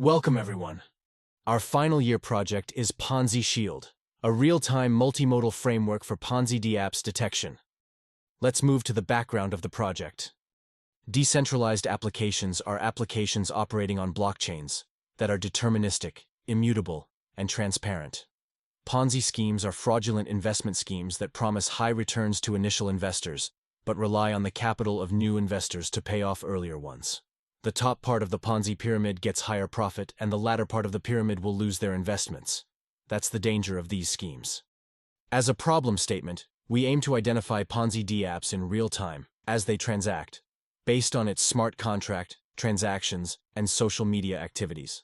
Welcome everyone. Our final year project is PnziShield, a real-time multimodal framework for Ponzi DApps detection. Let's move to the background of the project. Decentralized applications are applications operating on blockchains that are deterministic, immutable, and transparent. Ponzi schemes are fraudulent investment schemes that promise high returns to initial investors, but rely on the capital of new investors to pay off earlier ones. The top part of the Ponzi pyramid gets higher profit, and the latter part of the pyramid will lose their investments. That's the danger of these schemes. As a problem statement, we aim to identify Ponzi DApps in real time, as they transact, based on its smart contract, transactions, and social media activities.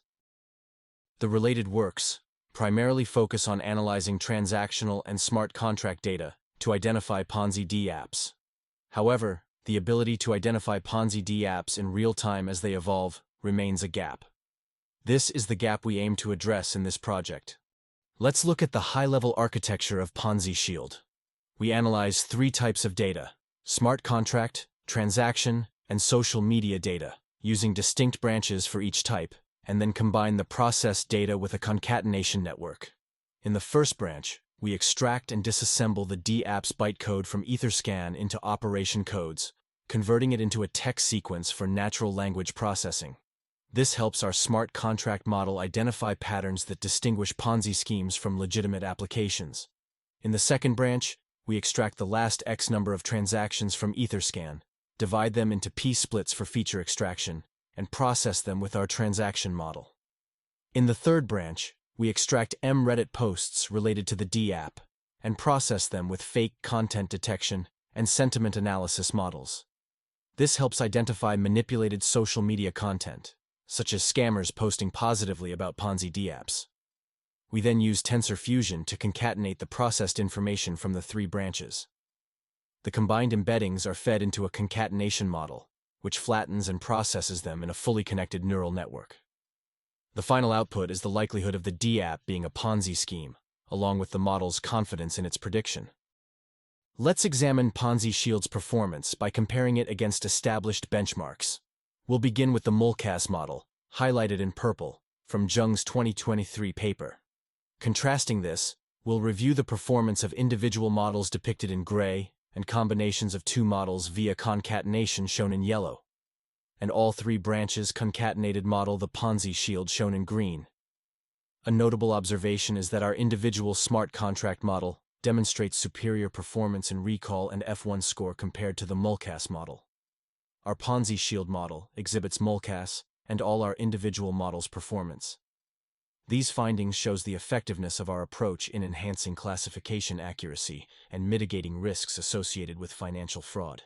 The related works primarily focus on analyzing transactional and smart contract data to identify Ponzi DApps. However, the ability to identify Ponzi DApps in real time as they evolve remains a gap. This is the gap we aim to address in this project. Let's look at the high-level architecture of PnziShield. We analyze three types of data: smart contract, transaction, and social media data, using distinct branches for each type, and then combine the processed data with a concatenation network. In the first branch, we extract and disassemble the DApps bytecode from Etherscan into operation codes, converting it into a text sequence for natural language processing. This helps our smart contract model identify patterns that distinguish Ponzi schemes from legitimate applications. In the second branch, we extract the last X number of transactions from Etherscan, divide them into p-splits for feature extraction, and process them with our transaction model. In the third branch, we extract Reddit posts related to the DApp and process them with fake content detection and sentiment analysis models. This helps identify manipulated social media content, such as scammers posting positively about Ponzi DApps. We then use tensor fusion to concatenate the processed information from the three branches. The combined embeddings are fed into a concatenation model, which flattens and processes them in a fully connected neural network. The final output is the likelihood of the DApp being a Ponzi scheme, along with the model's confidence in its prediction. Let's examine PnziShield's performance by comparing it against established benchmarks. We'll begin with the Multimodal model, highlighted in purple, from Zheng's 2023 paper. Contrasting this, we'll review the performance of individual models depicted in gray and combinations of two models via concatenation shown in yellow, and all three branches concatenated model the PnziShield shown in green. A notable observation is that our individual smart contract model demonstrates superior performance in recall and F1 score compared to the Multimodal model. Our PnziShield model exhibits Multimodal and all our individual models' performance. These findings shows the effectiveness of our approach in enhancing classification accuracy and mitigating risks associated with financial fraud.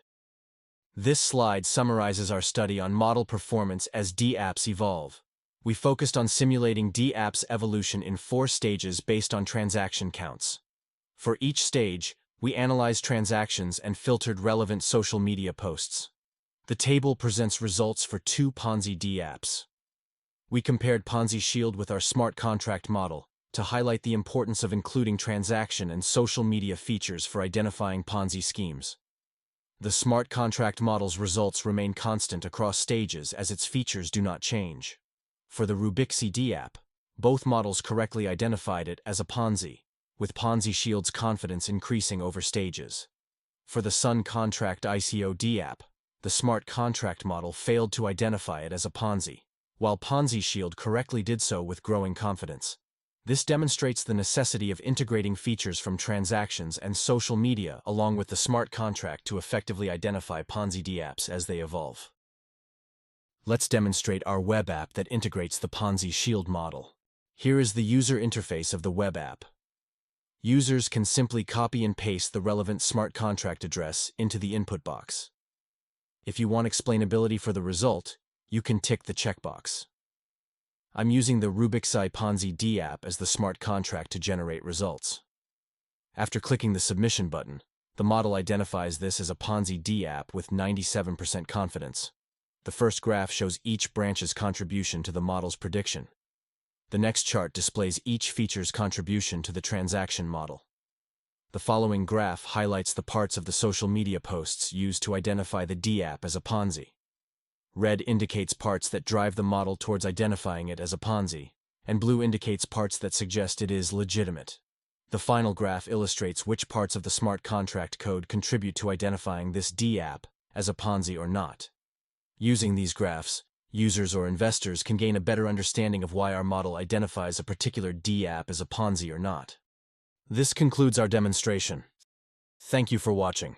This slide summarizes our study on model performance as DApps evolve. We focused on simulating DApps evolution in 4 stages based on transaction counts. For each stage, we analyzed transactions and filtered relevant social media posts. The table presents results for 2 Ponzi DApps. We compared PnziShield with our smart contract model to highlight the importance of including transaction and social media features for identifying Ponzi schemes. The smart contract model's results remain constant across stages as its features do not change. For the Rubixi DApp, both models correctly identified it as a Ponzi, with PnziShield's confidence increasing over stages. For the Sun Contract ICO DApp, the smart contract model failed to identify it as a Ponzi, while PnziShield correctly did so with growing confidence. This demonstrates the necessity of integrating features from transactions and social media along with the smart contract to effectively identify Ponzi DApps as they evolve. Let's demonstrate our web app that integrates the PnziShield model. Here is the user interface of the web app. Users can simply copy and paste the relevant smart contract address into the input box. If you want explainability for the result, you can tick the checkbox. I'm using the Rubixi Ponzi DApp as the smart contract to generate results. After clicking the submission button, the model identifies this as a Ponzi DApp with 97% confidence. The first graph shows each branch's contribution to the model's prediction. The next chart displays each feature's contribution to the transaction model. The following graph highlights the parts of the social media posts used to identify the DApp as a Ponzi. Red indicates parts that drive the model towards identifying it as a Ponzi, and blue indicates parts that suggest it is legitimate. The final graph illustrates which parts of the smart contract code contribute to identifying this DApp as a Ponzi or not. Using these graphs, users or investors can gain a better understanding of why our model identifies a particular DApp as a Ponzi or not. This concludes our demonstration. Thank you for watching.